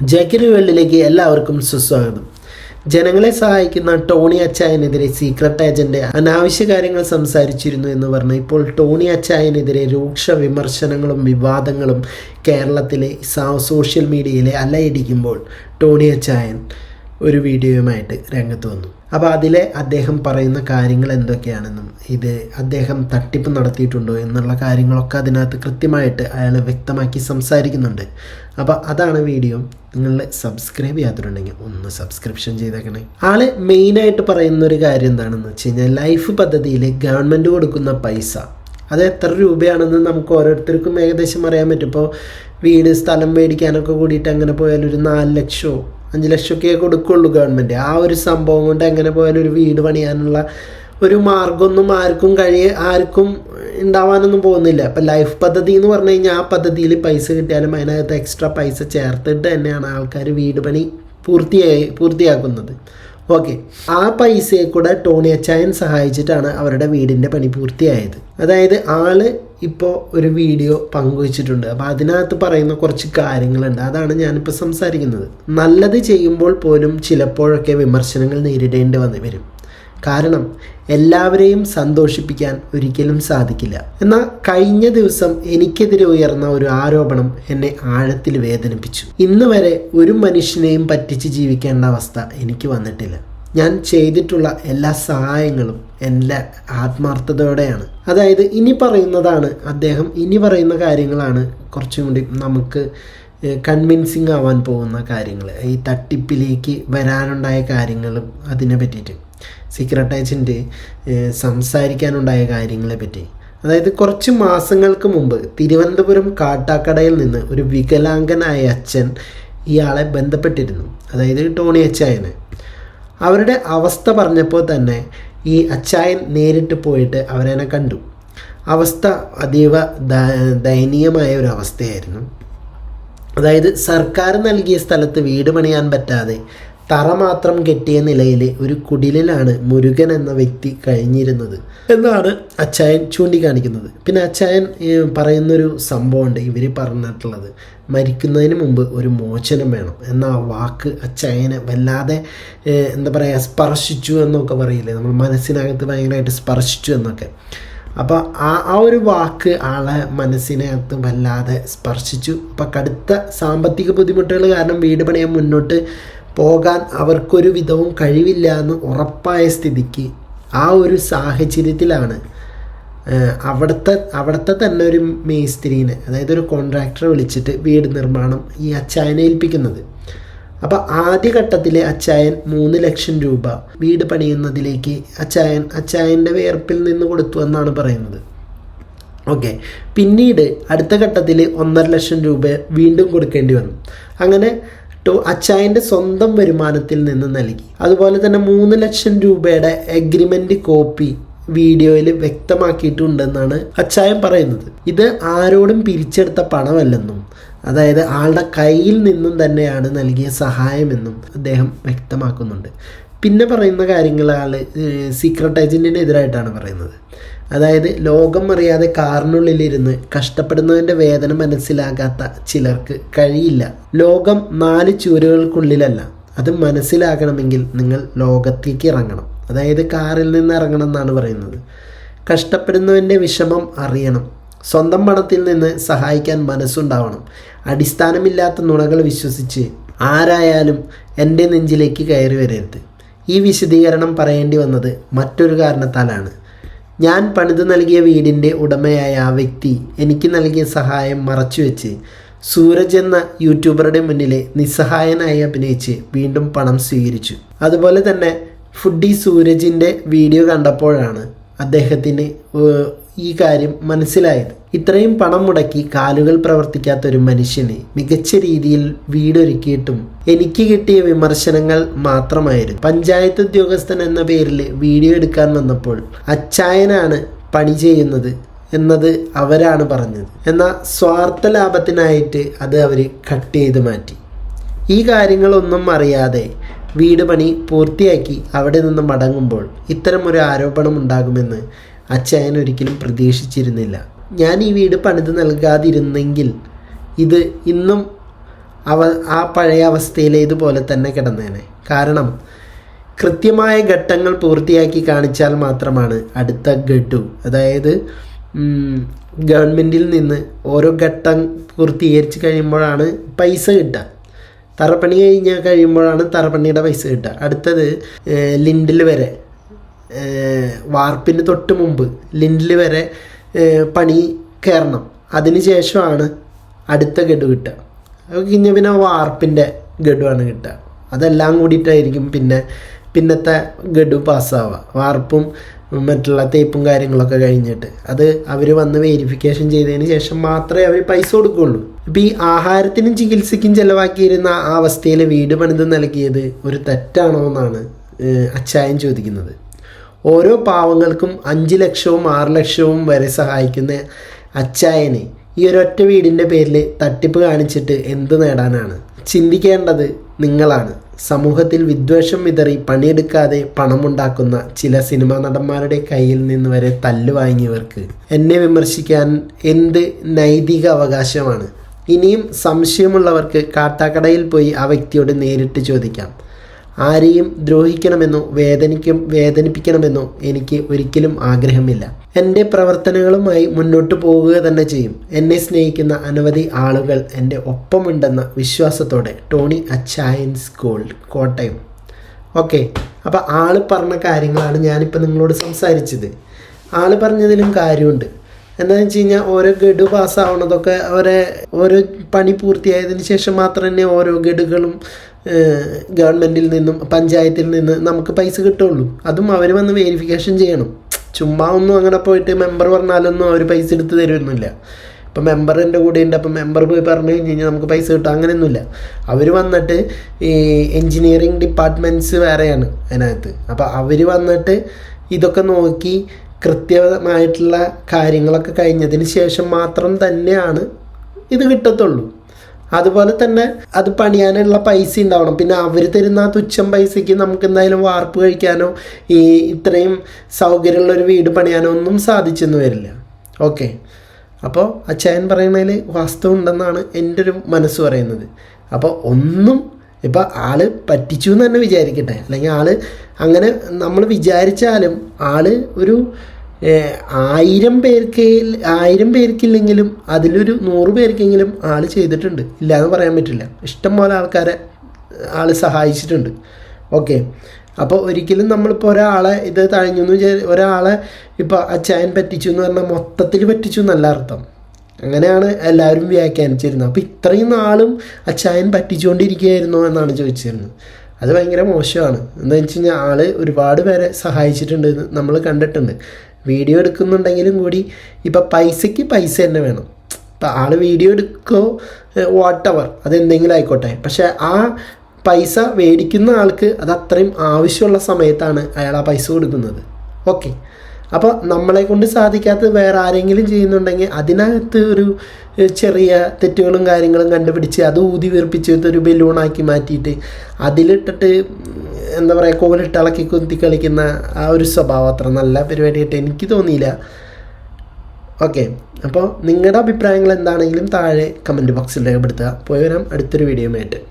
ജാക്കിരി വേൾഡിലേക്ക് എല്ലാവർക്കും സുസ്വാഗതം. ജനങ്ങളെ സഹായിക്കുന്ന ടോണി അച്ചായനെതിരെ സീക്രട്ട് ഏജന്റ് അനാവശ്യ കാര്യങ്ങൾ സംസാരിച്ചിരുന്നു എന്ന് പറഞ്ഞ് ഇപ്പോൾ ടോണി അച്ചായനെതിരെ രൂക്ഷ വിമർശനങ്ങളും വിവാദങ്ങളും കേരളത്തിലെ സോഷ്യൽ മീഡിയയിലെ അലയടിക്കുമ്പോൾ ടോണി അച്ചായൻ ഒരു വീഡിയോയുമായിട്ട് രംഗത്ത് വന്നു. അപ്പോൾ അതിലെ അദ്ദേഹം പറയുന്ന കാര്യങ്ങൾ എന്തൊക്കെയാണെന്നും ഇത് അദ്ദേഹം തട്ടിപ്പ് നടത്തിയിട്ടുണ്ടോ എന്നുള്ള കാര്യങ്ങളൊക്കെ അതിനകത്ത് കൃത്യമായിട്ട് അയാൾ വ്യക്തമാക്കി സംസാരിക്കുന്നുണ്ട്. അപ്പോൾ അതാണ് വീഡിയോ. നിങ്ങൾ സബ്സ്ക്രൈബ് ചെയ്യാത്തിട്ടുണ്ടെങ്കിൽ ഒന്ന് സബ്സ്ക്രിപ്ഷൻ ചെയ്തേക്കണേ. ആള് മെയിനായിട്ട് പറയുന്ന ഒരു കാര്യം എന്താണെന്ന് വെച്ച് കഴിഞ്ഞാൽ ലൈഫ് പദ്ധതിയിൽ ഗവൺമെൻറ് കൊടുക്കുന്ന പൈസ അത് എത്ര രൂപയാണെന്ന് നമുക്ക് ഓരോരുത്തർക്കും ഏകദേശം അറിയാൻ പറ്റും. ഇപ്പോൾ വീട് സ്ഥലം മേടിക്കാനൊക്കെ കൂടിയിട്ട് അങ്ങനെ പോയാൽ ഒരു 4 ലക്ഷമോ 5 ലക്ഷമൊക്കെ കൊടുക്കുള്ളൂ ഗവൺമെൻറ്. ആ ഒരു സംഭവം കൊണ്ട് എങ്ങനെ പോയാലും ഒരു വീട് പണിയാനുള്ള ഒരു മാർഗമൊന്നും ആർക്കും ഉണ്ടാവാനൊന്നും പോകുന്നില്ല. അപ്പം ലൈഫ് പദ്ധതി എന്ന് പറഞ്ഞു കഴിഞ്ഞാൽ ആ പദ്ധതിയിൽ പൈസ കിട്ടിയാലും അതിനകത്ത് എക്സ്ട്രാ പൈസ ചേർത്തിട്ട് തന്നെയാണ് ആൾക്കാർ വീട് പണി പൂർത്തിയാക്കുന്നത്. ഓക്കെ, ആ പൈസയെ കൂടെ ടോണി അച്ചായൻ സഹായിച്ചിട്ടാണ് അവരുടെ വീടിൻ്റെ പണി പൂർത്തിയായത്. അതായത് ആള് ഇപ്പോൾ ഒരു വീഡിയോ പങ്കുവച്ചിട്ടുണ്ട്. അപ്പോൾ അതിനകത്ത് പറയുന്ന കുറച്ച് കാര്യങ്ങളുണ്ട്, അതാണ് ഞാനിപ്പോൾ സംസാരിക്കുന്നത്. നല്ലത് ചെയ്യുമ്പോൾ പോലും ചിലപ്പോഴൊക്കെ വിമർശനങ്ങൾ നേരിടേണ്ടി വരും. കാരണം എല്ലാവരെയും സന്തോഷിപ്പിക്കാൻ ഒരിക്കലും സാധിക്കില്ല. എന്നാൽ കഴിഞ്ഞ ദിവസം എനിക്കെതിരെ ഉയർന്ന ഒരു ആരോപണം എന്നെ ആഴത്തിൽ വേദനിപ്പിച്ചു. ഇന്ന് വരെ ഒരു മനുഷ്യനെയും പറ്റിച്ച് ജീവിക്കേണ്ട അവസ്ഥ എനിക്ക് വന്നിട്ടില്ല. ഞാൻ ചെയ്തിട്ടുള്ള എല്ലാ സഹായങ്ങളും എൻ്റെ ആത്മാർത്ഥതയോടെയാണ്. അതായത് ഇനി പറയുന്ന കാര്യങ്ങളാണ് കുറച്ചും കൂടി നമുക്ക് കൺവിൻസിങ് ആവാൻ പോകുന്ന കാര്യങ്ങൾ. ഈ തട്ടിപ്പിലേക്ക് വരാനുണ്ടായ കാര്യങ്ങളും അതിനെ പറ്റിയിട്ട് സീക്രട്ട് ഏജന്റ് സംസാരിക്കാനുണ്ടായ കാര്യങ്ങളെ പറ്റി. അതായത് കുറച്ച് മാസങ്ങൾക്ക് മുമ്പ് തിരുവനന്തപുരം കാട്ടാക്കടയിൽ നിന്ന് ഒരു വികലാംഗനായ അച്ഛൻ ഇയാളെ ബന്ധപ്പെട്ടിരുന്നു, അതായത് ടോണി അച്ചായന്. അവരുടെ അവസ്ഥ പറഞ്ഞപ്പോൾ തന്നെ ഈ അച്ചായൻ നേരിട്ട് പോയിട്ട് അവരെന്നെ കണ്ടു. അവസ്ഥ അതീവ ദയനീയമായ ഒരു അവസ്ഥയായിരുന്നു. അതായത് സർക്കാർ നൽകിയ സ്ഥലത്ത് വീട് പണിയാൻ പറ്റാതെ തറ മാത്രം കെട്ടിയ നിലയിൽ ഒരു കുടിലിലാണ് മുരുകൻ എന്ന വ്യക്തി കഴിഞ്ഞിരുന്നത് എന്നാണ് അച്ചായൻ ചൂണ്ടിക്കാണിക്കുന്നത്. പിന്നെ അച്ചായൻ പറയുന്നൊരു സംഭവമുണ്ട്. ഇവർ പറഞ്ഞിട്ടുള്ളത് മരിക്കുന്നതിന് മുമ്പ് ഒരു മോചനം വേണം എന്ന വാക്ക് അച്ചായനെ വല്ലാതെ സ്പർശിച്ചു എന്നൊക്കെ പറയില്ലേ, നമ്മൾ മനസ്സിനകത്ത് ഭയങ്കരമായിട്ട് സ്പർശിച്ചു എന്നൊക്കെ. അപ്പോൾ ആ ഒരു വാക്ക് ആളെ മനസ്സിനകത്ത് വല്ലാതെ സ്പർശിച്ചു. അപ്പോൾ കടുത്ത സാമ്പത്തിക ബുദ്ധിമുട്ടുകൾ കാരണം വീട് പണിയാൻ മുന്നോട്ട് പോകാൻ അവർക്കൊരു വിധവും കഴിവില്ല എന്ന് ഉറപ്പായ സ്ഥിതിക്ക് ആ ഒരു സാഹചര്യത്തിലാണ് അവിടുത്തെ തന്നെ ഒരു മേസ്ത്രീനെ, അതായത് ഒരു കോൺട്രാക്ടറെ വിളിച്ചിട്ട് വീട് നിർമ്മാണം ഈ അച്ചായനെ ഏൽപ്പിക്കുന്നത്. അപ്പോൾ ആദ്യഘട്ടത്തിൽ അച്ചായൻ 3 ലക്ഷം രൂപ വീട് പണിയുന്നതിലേക്ക് അച്ചായൻ്റെ വിയർപ്പിൽ നിന്ന് കൊടുത്തു എന്നാണ് പറയുന്നത്. ഓക്കെ, പിന്നീട് അടുത്ത ഘട്ടത്തിൽ 1.5 ലക്ഷം രൂപ വീണ്ടും കൊടുക്കേണ്ടി വന്നു. അങ്ങനെ അച്ചായൻ്റെ സ്വന്തം വരുമാനത്തിൽ നിന്ന് നൽകി. അതുപോലെ തന്നെ 3 ലക്ഷം രൂപയുടെ എഗ്രിമെൻ്റ് കോപ്പി വീഡിയോയിൽ വ്യക്തമാക്കിയിട്ടുണ്ടെന്നാണ് അച്ചായൻ പറയുന്നത്. ഇത് ആരോടും പിരിച്ചെടുത്ത പണമല്ലെന്നും അതായത് ആളുടെ കയ്യിൽ നിന്നും തന്നെയാണ് നൽകിയ സഹായമെന്നും അദ്ദേഹം വ്യക്തമാക്കുന്നുണ്ട്. പിന്നെ പറയുന്ന കാര്യങ്ങൾ ആൾ സീക്രട്ട് ഏജൻറ്റിനെതിരായിട്ടാണ് പറയുന്നത്. അതായത് ലോകം അറിയാതെ കാറിനുള്ളിലിരുന്ന് കഷ്ടപ്പെടുന്നതിൻ്റെ വേദന മനസ്സിലാകാത്ത ചിലർക്ക് കഴിയില്ല. ലോകം 4 ചുവരുകൾക്കുള്ളിലല്ല. അത് മനസ്സിലാക്കണമെങ്കിൽ നിങ്ങൾ ലോകത്തേക്ക് ഇറങ്ങണം, അതായത് കാറിൽ നിന്ന് ഇറങ്ങണം എന്നാണ് പറയുന്നത്. കഷ്ടപ്പെടുന്നവൻ്റെ വിഷമം അറിയണം. സ്വന്തം പണത്തിൽ നിന്ന് സഹായിക്കാൻ മനസ്സുണ്ടാവണം. അടിസ്ഥാനമില്ലാത്ത നുണകൾ വിശ്വസിച്ച് ആരായാലും എൻ്റെ നെഞ്ചിലേക്ക് കയറി വരരുത്. ഈ വിശദീകരണം പറയേണ്ടി വന്നത് മറ്റൊരു കാരണത്താലാണ്. ഞാൻ പണിത് നൽകിയ വീടിൻ്റെ ഉടമയായ ആ വ്യക്തി എനിക്ക് നൽകിയ സഹായം മറച്ചുവെച്ച് സൂരജ് എന്ന യൂട്യൂബറുടെ മുന്നിലെ നിസ്സഹായനായി അഭിനയിച്ച് വീണ്ടും പണം സ്വീകരിച്ചു. അതുപോലെ തന്നെ ഫുഡി സൂരജിൻ്റെ വീഡിയോ കണ്ടപ്പോഴാണ് അദ്ദേഹത്തിന് ഈ കാര്യം മനസ്സിലായത്. ഇത്രയും പണം മുടക്കി കാലുകൾ പ്രവർത്തിക്കാത്ത ഒരു മനുഷ്യന് മികച്ച രീതിയിൽ വീടൊരുക്കിയിട്ടും എനിക്ക് കിട്ടിയ വിമർശനങ്ങൾ മാത്രമായിരുന്നു. പഞ്ചായത്ത് ഉദ്യോഗസ്ഥൻ എന്ന പേരിൽ വീഡിയോ എടുക്കാൻ വന്നപ്പോൾ അച്ചായനാണ് പണി ചെയ്യുന്നത് എന്നത് അവരാണ് പറഞ്ഞത്. എന്നാൽ സ്വാർത്ഥ ലാഭത്തിനായിട്ട് അത് അവർ കട്ട് ചെയ്ത് മാറ്റി. ഈ കാര്യങ്ങളൊന്നും അറിയാതെ വീട് പണി പൂർത്തിയാക്കി അവിടെ നിന്ന് മടങ്ങുമ്പോൾ ഇത്തരമൊരു ആരോപണം ഉണ്ടാകുമെന്ന് അച്ചായൻ ഒരിക്കലും പ്രതീക്ഷിച്ചിരുന്നില്ല. ഞാൻ ഈ വീട് പണിത് നൽകാതിരുന്നെങ്കിൽ ഇത് ഇന്നും ആ പഴയ അവസ്ഥയിലേതുപോലെ തന്നെ കിടന്നേനെ. കാരണം കൃത്യമായ ഘട്ടങ്ങൾ പൂർത്തിയാക്കി കാണിച്ചാൽ മാത്രമാണ് അടുത്ത ഗഡു, അതായത് ഗവൺമെൻറ്റിൽ നിന്ന് ഓരോ ഘട്ടം പൂർത്തീകരിച്ച് കഴിയുമ്പോഴാണ് പൈസ കിട്ടുക. തറപ്പണി കഴിഞ്ഞ് കഴിയുമ്പോഴാണ് തറപ്പണിയുടെ പൈസ കിട്ടുക. അടുത്തത് ലിൻഡിൽ വരെ, വാർപ്പിന് തൊട്ട് മുമ്പ് ലിൻഡിൽ വരെ പണി കയറണം. അതിന് ശേഷമാണ് അടുത്ത ഗഡു കിട്ടുക. അത് കഴിഞ്ഞാൽ പിന്നെ വാർപ്പിൻ്റെ ഗഡുവാണ് കിട്ടുക. അതെല്ലാം കൂടിയിട്ടായിരിക്കും പിന്നത്തെ ഗഡു പാസ്സാവുക. വാർപ്പും മറ്റുള്ള തേപ്പും കാര്യങ്ങളൊക്കെ കഴിഞ്ഞിട്ട് അത് അവർ വന്ന് വെരിഫിക്കേഷൻ ചെയ്തതിന് ശേഷം മാത്രമേ അവർ പൈസ കൊടുക്കുകയുള്ളൂ. ഇപ്പോൾ ഈ ആഹാരത്തിനും ചികിത്സയ്ക്കും ചിലവാക്കിയിരുന്ന ആ അവസ്ഥയിൽ വീട് പണിത് നൽകിയത് ഒരു തെറ്റാണോ എന്നാണ് അച്ചായൻ ചോദിക്കുന്നത്. ഓരോ പാവങ്ങൾക്കും 5 ലക്ഷവും 6 ലക്ഷവും വരെ സഹായിക്കുന്ന അച്ചായന് ഈ ഒരൊറ്റ വീടിൻ്റെ പേരിൽ തട്ടിപ്പ് കാണിച്ചിട്ട് എന്ത് നേടാനാണ്? ചിന്തിക്കേണ്ടത് നിങ്ങളാണ്. സമൂഹത്തിൽ വിദ്വേഷം വിതറി പണിയെടുക്കാതെ പണമുണ്ടാക്കുന്ന ചില സിനിമാ നടന്മാരുടെ കയ്യിൽ നിന്ന് വരെ തല്ല് വാങ്ങിയവർക്ക് എന്നെ വിമർശിക്കാൻ എന്ത് നൈതിക അവകാശമാണ്? ഇനിയും സംശയമുള്ളവർക്ക് കാട്ടാക്കടയിൽ പോയി ആ വ്യക്തിയോട് നേരിട്ട് ചോദിക്കാം. ആരെയും ദ്രോഹിക്കണമെന്നോ വേദനിപ്പിക്കണമെന്നോ എനിക്ക് ഒരിക്കലും ആഗ്രഹമില്ല. എൻ്റെ പ്രവർത്തനങ്ങളുമായി മുന്നോട്ട് പോകുക തന്നെ ചെയ്യും. എന്നെ സ്നേഹിക്കുന്ന അനവധി ആളുകൾ എൻ്റെ ഒപ്പമുണ്ടെന്ന വിശ്വാസത്തോടെ Tony Achayans gold, Kottayam. Okay, അപ്പോൾ ആൾ പറഞ്ഞ കാര്യങ്ങളാണ് ഞാനിപ്പോൾ നിങ്ങളോട് സംസാരിച്ചത്. ആൾ പറഞ്ഞതിലും കാര്യമുണ്ട്. എന്താണെന്ന് വെച്ച് കഴിഞ്ഞാൽ ഓരോ ഗഡു പാസ്സാവണതൊക്കെ ഓരോ പണി പൂർത്തിയായതിന് ശേഷം മാത്രം തന്നെ ഓരോ ഗഡുകളും ഗവൺമെൻറ്റിൽ നിന്നും പഞ്ചായത്തിൽ നിന്ന് നമുക്ക് പൈസ കിട്ടുള്ളൂ. അതും അവർ വന്ന് വെരിഫിക്കേഷൻ ചെയ്യണം. ചുമ്മാ ഒന്നും അങ്ങനെ പോയിട്ട് മെമ്പർ പറഞ്ഞാലൊന്നും അവർ പൈസ എടുത്ത് തരുമൊന്നുമില്ല. ഇപ്പം മെമ്പർ എൻ്റെ കൂടെ ഉണ്ട്, അപ്പം മെമ്പർ പോയി പറഞ്ഞു കഴിഞ്ഞ് കഴിഞ്ഞാൽ നമുക്ക് പൈസ കിട്ടും, അങ്ങനെയൊന്നുമില്ല. അവർ വന്നിട്ട് ഈ എൻജിനീയറിങ് ഡിപ്പാർട്ട്മെൻറ്റ്സ് വേറെയാണ് അതിനകത്ത്. അപ്പോൾ അവർ വന്നിട്ട് ഇതൊക്കെ നോക്കി കൃത്യമായിട്ടുള്ള കാര്യങ്ങളൊക്കെ കഴിഞ്ഞതിന് ശേഷം മാത്രം തന്നെയാണ് ഇത് കിട്ടത്തുള്ളൂ. അതുപോലെ തന്നെ അത് പണിയാനുള്ള പൈസ ഉണ്ടാവണം. പിന്നെ അവർ തരുന്ന ആ തുച്ഛം പൈസയ്ക്ക് നമുക്ക് എന്തായാലും വാർപ്പ് കഴിക്കാനോ ഈ ഇത്രയും സൗകര്യമുള്ളൊരു വീട് പണിയാനോ ഒന്നും സാധിച്ചെന്ന് വരില്ല. ഓക്കെ, അപ്പോൾ അച്ചായൻ പറയുന്നതിൽ വാസ്തവം ഉണ്ടെന്നാണ് എൻ്റെ ഒരു മനസ്സ് പറയുന്നത്. അപ്പോൾ ഒന്നും ഇപ്പോൾ ആൾ പറ്റിച്ചു എന്ന് തന്നെ വിചാരിക്കട്ടെ, അല്ലെങ്കിൽ ആൾ അങ്ങനെ നമ്മൾ വിചാരിച്ചാലും ആൾ ഒരു 1000 പേർക്കില്ലെങ്കിലും അതിലൊരു 100 പേർക്കെങ്കിലും ആൾ ചെയ്തിട്ടുണ്ട്, ഇല്ലയെന്ന് പറയാൻ പറ്റില്ല. ഇഷ്ടംപോലെ ആൾക്കാരെ ആൾ സഹായിച്ചിട്ടുണ്ട്. ഓക്കെ, അപ്പോൾ ഒരിക്കലും നമ്മളിപ്പോൾ ഒരാളെ ഇത് തഴഞ്ഞു ഒരാളെ ഇപ്പോൾ അച്ചായൻ പറ്റിച്ചു എന്ന് പറഞ്ഞാൽ മൊത്തത്തിൽ പറ്റിച്ചു എന്നല്ല അർത്ഥം. അങ്ങനെയാണ് എല്ലാവരും വ്യാഖ്യാനിച്ചിരുന്നത്. അപ്പോൾ ഇത്രയും നാളും അച്ചായൻ പറ്റിച്ചുകൊണ്ടിരിക്കുകയായിരുന്നോ എന്നാണ് ചോദിച്ചിരുന്നത്. അത് ഭയങ്കര മോശമാണ്. എന്താണെന്ന് വെച്ച് കഴിഞ്ഞാൽ ആൾ ഒരുപാട് പേരെ സഹായിച്ചിട്ടുണ്ട്, നമ്മൾ കണ്ടിട്ടുണ്ട്. വീഡിയോ എടുക്കുന്നുണ്ടെങ്കിലും കൂടി ഇപ്പം പൈസയ്ക്ക് പൈസ തന്നെ വേണം. ഇപ്പം ആൾ വീഡിയോ എടുക്കോ വാട്ടെവർ അതെന്തെങ്കിലും ആയിക്കോട്ടെ, പക്ഷേ ആ പൈസ മേടിക്കുന്ന ആൾക്ക് അത് അത്രയും ആവശ്യമുള്ള സമയത്താണ് അയാൾ ആ പൈസ കൊടുക്കുന്നത്. ഓക്കെ, അപ്പോൾ നമ്മളെ കൊണ്ട് സാധിക്കാത്തത് വേറെ ആരെങ്കിലും ചെയ്യുന്നുണ്ടെങ്കിൽ അതിനകത്ത് ഒരു ചെറിയ തെറ്റുകളും കാര്യങ്ങളും കണ്ടുപിടിച്ച് അത് ഊതി വീർപ്പിച്ചിട്ട് ഒരു ബലൂണാക്കി മാറ്റിയിട്ട് അതിലിട്ടിട്ട് എന്താ പറയുക കോലിട്ട് ഇളക്കി കുത്തി കളിക്കുന്ന ആ ഒരു സ്വഭാവം അത്ര നല്ല പരിപാടിയായിട്ട് എനിക്ക് തോന്നിയില്ല. ഓക്കെ, അപ്പോൾ നിങ്ങളുടെ അഭിപ്രായങ്ങൾ എന്താണെങ്കിലും താഴെ കമൻറ്റ് ബോക്സിൽ രേഖപ്പെടുത്തുക. പോയി വരാം അടുത്തൊരു വീഡിയോയുമായിട്ട്.